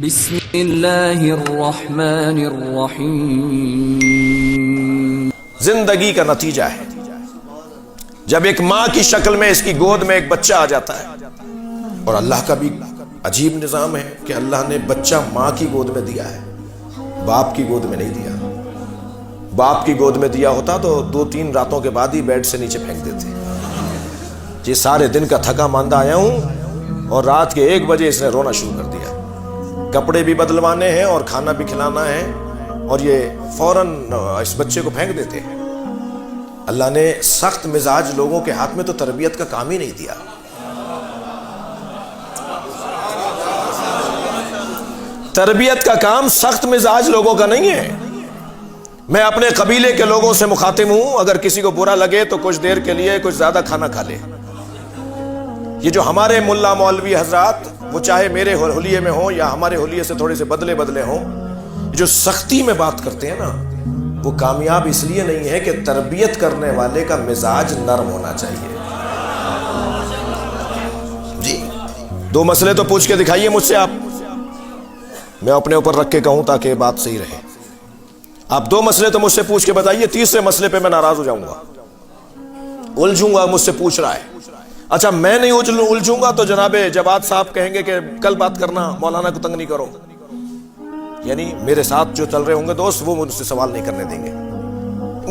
بسم اللہ الرحمن الرحیم۔ زندگی کا نتیجہ ہے جب ایک ماں کی شکل میں اس کی گود میں ایک بچہ آ جاتا ہے۔ اور اللہ کا بھی عجیب نظام ہے کہ اللہ نے بچہ ماں کی گود میں دیا ہے، باپ کی گود میں نہیں دیا۔ باپ کی گود میں دیا ہوتا تو 2-3 راتوں کے بعد ہی بیڈ سے نیچے پھینک دیتے، جی سارے دن کا تھکا ماندہ آیا ہوں اور رات کے 1 بجے اس نے رونا شروع کر دیا، کپڑے بھی بدلوانے ہیں اور کھانا بھی کھلانا ہے، اور یہ فوراً اس بچے کو پھینک دیتے ہیں۔ اللہ نے سخت مزاج لوگوں کے ہاتھ میں تو تربیت کا کام ہی نہیں دیا۔ تربیت کا کام سخت مزاج لوگوں کا نہیں ہے۔ میں اپنے قبیلے کے لوگوں سے مخاطب ہوں، اگر کسی کو برا لگے تو کچھ دیر کے لیے کچھ زیادہ کھانا کھا لے۔ یہ جو ہمارے ملا مولوی حضرات، وہ چاہے میرے حلیے میں ہوں یا ہمارے حلیے سے تھوڑے سے بدلے ہوں، جو سختی میں بات کرتے ہیں نا، وہ کامیاب اس لیے نہیں ہے کہ تربیت کرنے والے کا مزاج نرم ہونا چاہیے۔ جی 2 مسئلے تو پوچھ کے دکھائیے مجھ سے آپ، میں اپنے اوپر رکھ کے کہوں تاکہ بات صحیح رہے۔ آپ 2 مسئلے تو مجھ سے پوچھ کے بتائیے، تیسرے مسئلے پہ میں ناراض ہو جاؤں گا، الجھوں گا، مجھ سے پوچھ رہا ہے۔ اچھا میں نہیں الجھوں گا تو جناب جواد صاحب کہیں گے کہ کل بات کرنا، مولانا کو تنگ نہیں کرو، یعنی میرے ساتھ جو چل رہے ہوں گے دوست وہ مجھ سے سوال نہیں کرنے دیں گے۔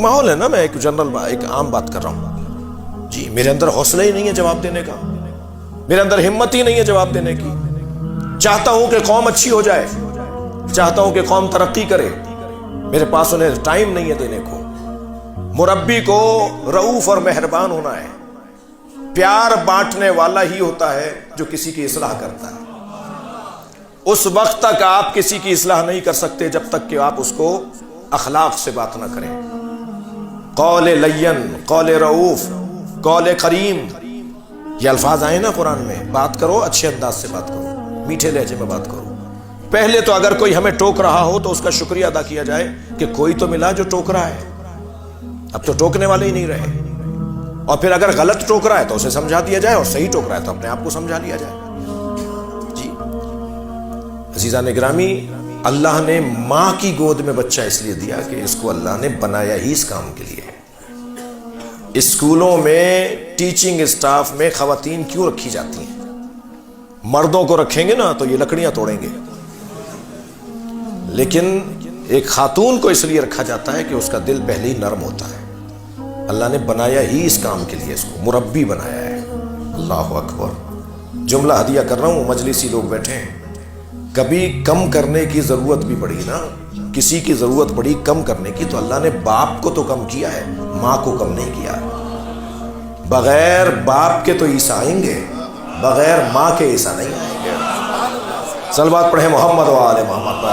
ماحول ہے نا، میں ایک جنرل ایک عام بات کر رہا ہوں۔ جی میرے اندر حوصلہ ہی نہیں ہے جواب دینے کا، میرے اندر ہمت ہی نہیں ہے جواب دینے کی۔ چاہتا ہوں کہ قوم اچھی ہو جائے، چاہتا ہوں کہ قوم ترقی کرے، میرے پاس انہیں ٹائم نہیں ہے دینے کو۔ مربی کو رؤوف اور مہربان ہونا ہے، پیار بانٹنے والا ہی ہوتا ہے جو کسی کی اصلاح کرتا ہے۔ اس وقت تک آپ کسی کی اصلاح نہیں کر سکتے جب تک کہ آپ اس کو اخلاق سے بات نہ کریں۔ قول لین، قول رؤوف، قول کریم، یہ الفاظ آئے نا قرآن میں۔ بات کرو اچھے انداز سے بات کرو، میٹھے لہجے میں بات کرو۔ پہلے تو اگر کوئی ہمیں ٹوک رہا ہو تو اس کا شکریہ ادا کیا جائے کہ کوئی تو ملا جو ٹوک رہا ہے، اب تو ٹوکنے والے ہی نہیں رہے۔ اور پھر اگر غلط ٹوک رہا ہے تو اسے سمجھا دیا جائے، اور صحیح ٹوک رہا ہے تو اپنے آپ کو سمجھا لیا جائے۔ جی عزیزان گرامی، اللہ نے ماں کی گود میں بچہ اس لیے دیا کہ اس کو اللہ نے بنایا ہی اس کام کے لیے۔ اسکولوں میں ٹیچنگ اسٹاف میں خواتین کیوں رکھی جاتی ہیں؟ مردوں کو رکھیں گے نا تو یہ لکڑیاں توڑیں گے، لیکن ایک خاتون کو اس لیے رکھا جاتا ہے کہ اس کا دل پہلے ہی نرم ہوتا ہے۔ اللہ نے بنایا ہی اس کام کے لیے، اس کو مربی بنایا ہے۔ اللہ اکبر۔ جملہ ہدیہ کر رہا ہوں، مجلسی لوگ بیٹھے ہیں، کبھی کم کرنے کی ضرورت بھی پڑی نا، کسی کی ضرورت پڑی کم کرنے کی تو اللہ نے باپ کو تو کم کیا ہے، ماں کو کم نہیں کیا۔ بغیر باپ کے تو عیسیٰ آئیں گے، بغیر ماں کے عیسیٰ نہیں آئیں گے۔ صلوات پڑھیں محمد و آل محمد۔